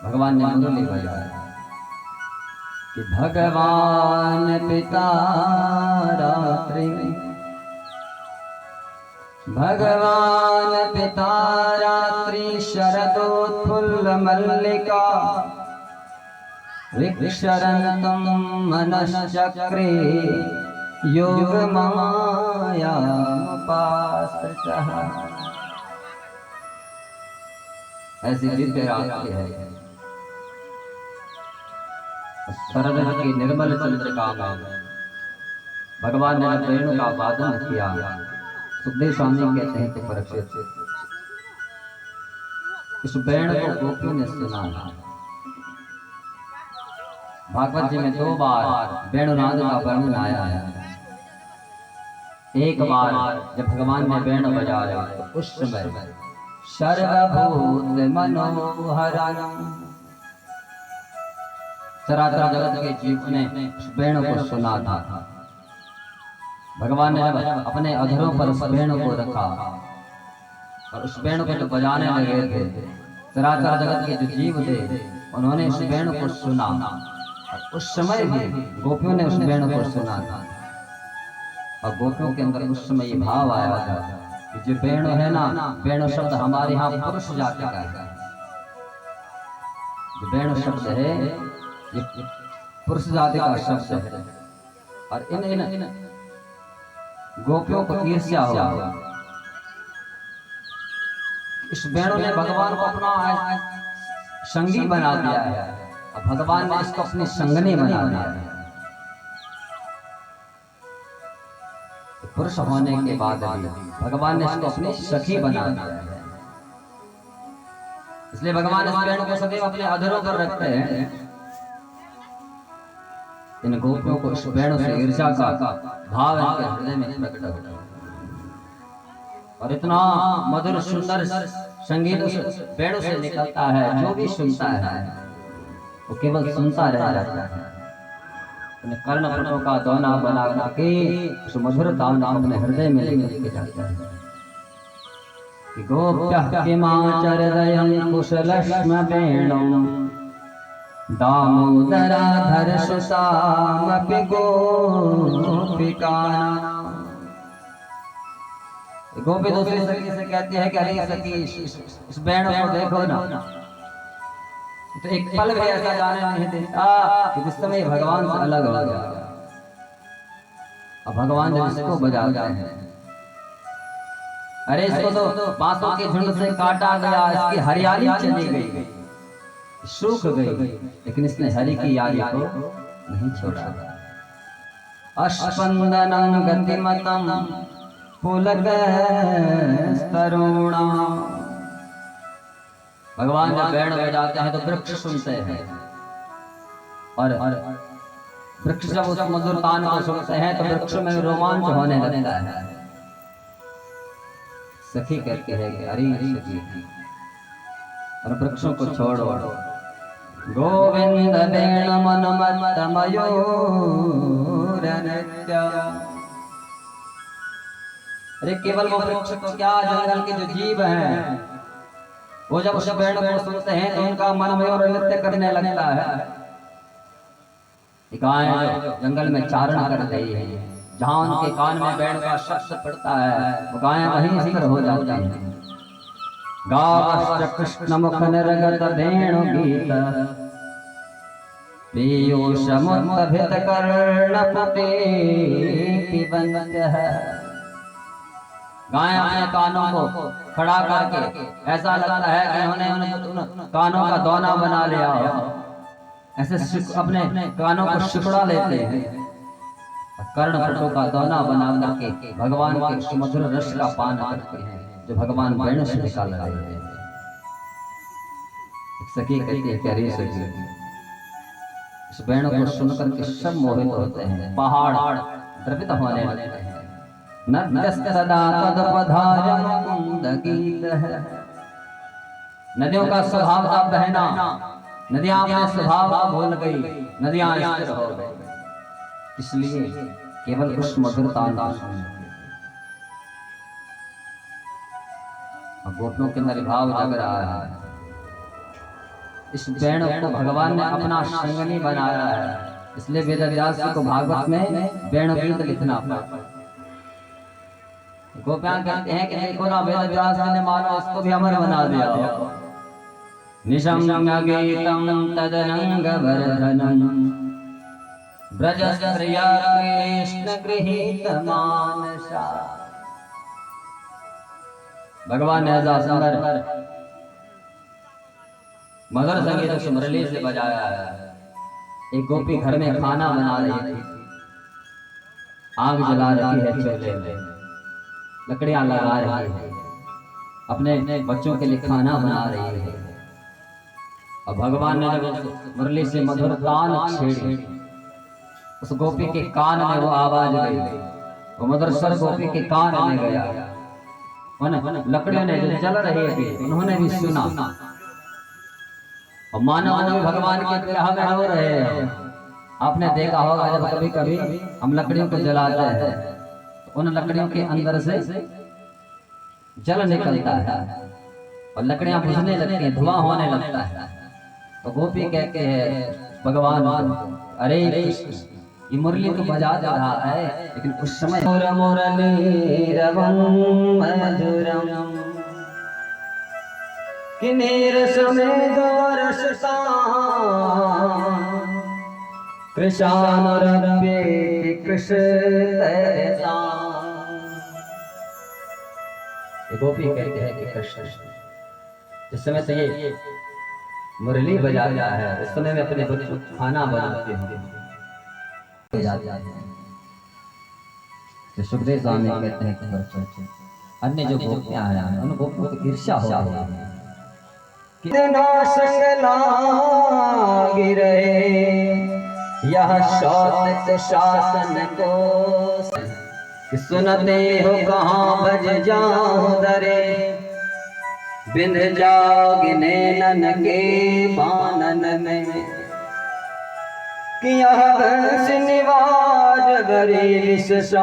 भगवान ने मुरली बजाया कि भगवान पिता रात्रि, भगवान पिता रात्रि शरदोत्फुल्ल मल्लिका विक्षरन्तं मनश्चक्रे योग मायामुपाश्रितः। ऐसी दिव्य रात्रि है। शरद की निर्मल चंद्रिका में भगवान ने वेणु का वादन किया। सुखदेव स्वामी कहते हैं कि परीक्षित, इस वेणु को गोपियों ने सुना। भागवत जी में 2 बार वेणुनाद का वर्णन आया है। एक बार जब भगवान ने वेणु बजाया तो उस समय सर्वभूत मनोहरम्, चराचर जगत के जीव ने उस वेणु को सुना था। भगवान ने जब अपने अधरों पर उस वेणु को रखा और उस वेणु को जब बजाने लगे थे, चराचर जगत के जो जीव थे उन्होंने उस वेणु को सुना। और उस समय भी गोपियों ने उस वेणु को सुना था। और गोपियों के अंदर उस समय ये भाव आया था कि जो वेणु है ना, वेणु शब्द हमारे यहाँ पुरुष जाति का है। जो वेणु शब्द है ये पुरुष जाति का शब्द है। और इन गोपियों को ईर्ष्या हुआ। इस वेणु ने भगवान को अपना संगी बना दिया है। अब भगवान ने इसको अपनी संगनी बना दिया है। पुरुष होने के बाद भी भगवान ने इसको अपनी सखी बना दिया है। इसलिए भगवान इस वेणु को सदैव अपने अधरों पर रखते हैं। इन गोपियों को इस वेणु से ईर्ष्या का भाव इनके हृदय में प्रकट होता है। और इतना मधुर सुंदर संगीत उस वेणु से निकलता है, जो भी सुनता है वो केवल सुनता रह जाता है। कर्णपुटों का दोना बना करके उस मधुर तान अपने हृदय में लेकर जाता है। गोप्यः किमाचरदयं कुशलक्ष्म वेणुं दामोदराधर सुतामपि गोपिकानां। गोपी दूसरी सखी से कहती है कि अरे सखी इस वेणु को देखो ना, तो एक पल भी ऐसा जाने नहीं देता कि जिस समय भगवान से अलग हो गया। अब भगवान जब इसको बजाते हैं, अरे इसको तो बांसों के झुंड से काटा गया, इसकी हरियाली चली गई, सूख गई, लेकिन इसने हरि की यारी को नहीं छोड़ा। अश्वंदनं गतिमतं पुलकस्तरुणा। भगवान जब वेणु बजाते हैं तो वृक्ष सुनते हैं। और वृक्ष जब उस मधुर तान को सुनते हैं तो वृक्ष में रोमांच होने लगता है। सखी कहते हैं कि अरे सखी, और वृक्षों को छोड़ो, गोविंद वेणु मनुमत्त मयूर नृत्य। अरे केवल वो वृक्ष तो क्या, जंगल के जो जीव हैं वो जब उस वेणु को सुनते हैं तो उनका मन मयूर नृत्य करने लगता है। गायें जो जंगल में चारण कर रही है, जहां उनके कान में वेणु का शब्द पड़ता है वो गायें वहीं स्थिर हो जाती हैं। गावश्च कृष्ण मुख निर्गत वेणु गीत पीयूषमुत्तभित कर्णपुटे पिबन्धः। गायें अपने कानों को खड़ा करके ऐसा लगता है कि उन्होंने कानों का दोना बना लिया हो, ऐसे अपने कानों को सिकुड़ा लेते हैं। कर्णपुटों का दोना बना करके भगवान के सुमधुर रस का पान करते हैं जो भगवान वेणु से निकाल रहे हैं। सखी कहती है कि अरे सखी, इस वेणु को सुनकर के सब मोहित होते हैं, पहाड़ द्रवित होने लगते हैं। नद्यस्त सदा तदपधार मुकुंद गीत है। नदियों का स्वभाव था बहना, नदियां अपने स्वभाव को भूल गई, नदियां स्थिर हो गई, इसलिए केवल उस मधुर तान को सुनते। गोपियों के अंदर भाव जग रहा है इस वेणु को भगवान ने अपना संगनी बनाया है, इसलिए वेदव्यास जी को भागवत में वेणु गीत लिखना पड़ा। गोपियां कहते हैं कि देखो ना वेदव्यास जी ने मानो इसको भी अमर बना दिया। निशम्य गीतम तदनंग वर्धनम ब्रजस्त्रिया कृष्ण गृहीत मानसा। भगवान ने ऐसा सुंदर मधुर संगीत मुरली से बजाया है। एक गोपी घर में खाना बना रही थी, आग जला रही है चूल्हे में, लकड़ियां लगा रही है, अपने बच्चों के लिए खाना बना रही है। और भगवान ने जब मुरली से मधुर तान छेड़ी, उस गोपी के कान में वो आवाज गई, वो मधुर स्वर गोपी के कान में गया। लकड़ियों ने जो जल रही थी उन्होंने भी सुना, और मानव भी भगवान के विरह में हो रहे हैं। आपने देखा होगा जब कभी कभी हम लकड़ियों को जलाते हैं तो उन लकड़ियों के अंदर से जल निकलता है और लकड़ियां बुझने लगती हैं, धुआं होने लगता है। तो गोपी कहते हैं भगवान, अरे ये मुरली तो बजा रहा है, लेकिन उस समय गोपी कहते हैं कि कृष्ण जिस समय से ये मुरली बजा रहा है उस समय में अपने बच्चों को खाना बनाते हैं। तो सुखदेव स्वामी कहते हैं कि अन्य जो गोपियां हैं उन गोपियों की ईर्ष्या हो रही है। कितना संग लागी रहे यह शौत शासन को, कि सुनते हो कहाँ बज जाऊं दरे, बिंद जाओगे नैनन के बानन में, कि यह हंस निवाज बड़ी विश्व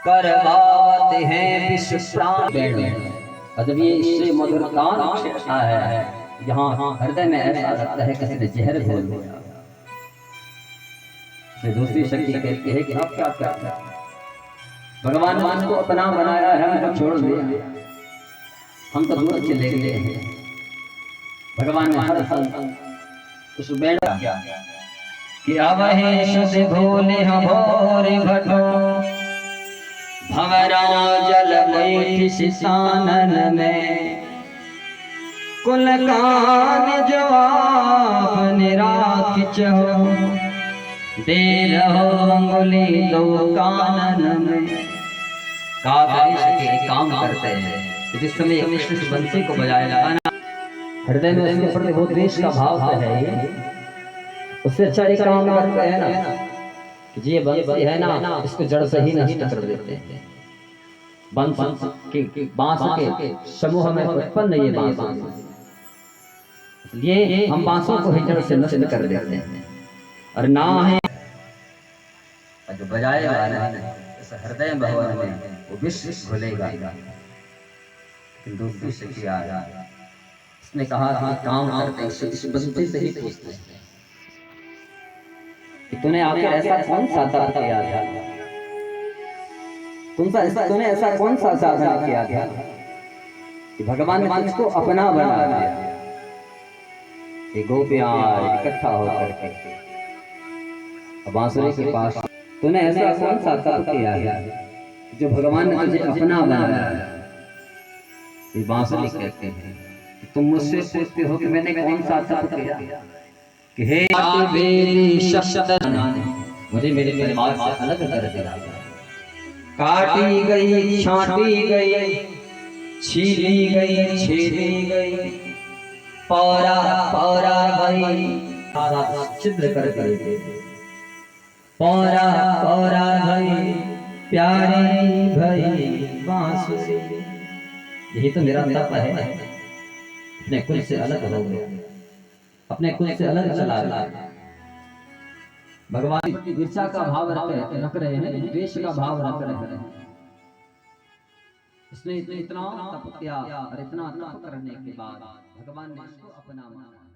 करवावत है विश्व प्राण। जब ये इससे मधुर तान छेड़ता है, यहाँ हृदय में ऐसा लगता है किसी ने जहर घोल दिया। दूसरी शक्ति कहती है कि अब क्या क्या क्या भगवान ने हमको अपना बनाया है, हमको छोड़ दिया, हम तो दूर चले गए हैं। भगवान ने हर साल उस बेड़ा क्या कि अब है शुद्ध भोले हम भोरे भटो भंवरा जल बैठ सिसानन में, कुल कान जवाब निराख चहो दे रहो अंगुली दो कानन में। कागज के काम करते हैं जिस समय कृष्ण की बंसी को बजाया जाता है, हृदय में उसके प्रति वो द्वेष का भाव है, ये उससे अच्छा एक काम करते हैं ना कि ये बंसी है ना इसको जड़ से ही नष्ट कर देते हैं। बांस के समूह में उत्पन्न ये बांस, ये हम बांसों को ही जड़ से नष्ट कर देते हैं। और ना है जो बजाए वाला इस हृदय भवन में वो विश्व घुलेगा। दूसरी शक्ति आ रहा, उसने कहा कि काम करते इस बंसी से ही पूछते हैं कि तूने आखिर ऐसा कौन सा तप किया था, तूने ऐसा कौन सा साधना किया था कि भगवान ने तुझको अपना बना दिया। ये गोपियां इकट्ठा होकर के बांसुरी के पास, तूने ऐसा कौन सा तप किया है जो भगवान ने तुझे अपना बनाया है। ये बांसुरी कहते हैं कि तुम मुझसे पूछते हो कि मैंने कौन सा तप किया कि हे वेदी शब्द मुझे मेरे परिवार से अलग कर दिया, काटी गई छाटी गई छीली गई छेदी गई पौरा पौरा गई छिद्र कर गई, पौरा पौरा गई प्यारी भई बांसुरी। यही तो मेरा तप है, अपने कुल से अलग हो गया, अपने कुल से अलग चला गया। भगवान ईर्ष्या का भाव रख रहे हैं, द्वेष का भाव रख रहे हैं। इसने इतना तप किया और इतना तप करने के बाद भगवान ने इसको अपना माना।